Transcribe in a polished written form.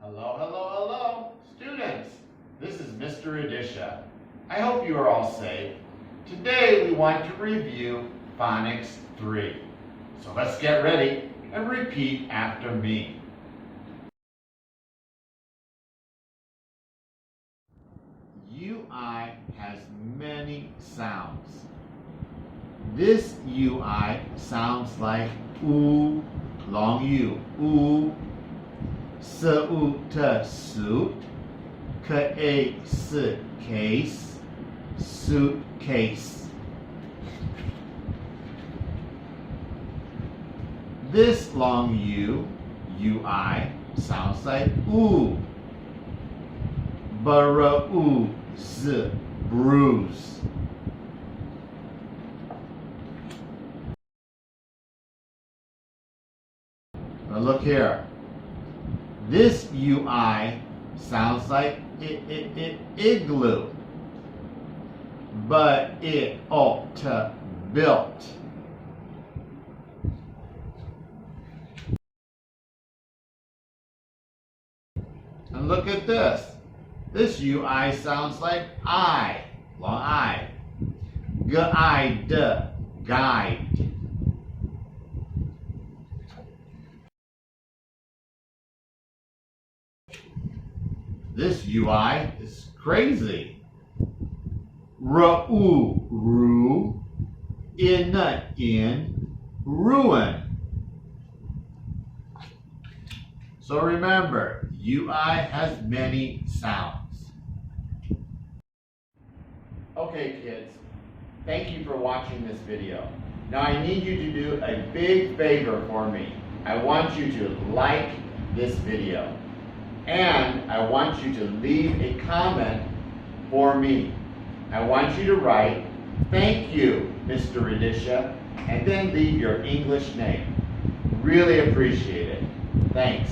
Hello, hello, hello, students. This is Mr. Adisha. I hope you are all safe. Today we want to review Phonics 3. So let's get ready and repeat after me. UI has many sounds. This UI sounds like oo, long U, oo. Suit, case, suitcase. This long U, UI, sounds like oo. Bruise, bruise. Now look here. This UI sounds like igloo, but it ought to built. And look at this. This UI sounds like I, long I. Guide, guide. This UI is crazy. Ru, in, ruin. So remember, UI has many sounds. Okay, kids, thank you for watching this video. Now I need you to do a big favor for me. I want you to like this video. And I want you to leave a comment for me. I want you to write, "Thank you, Mr. Adisha," and then leave your English name. Really appreciate it. Thanks.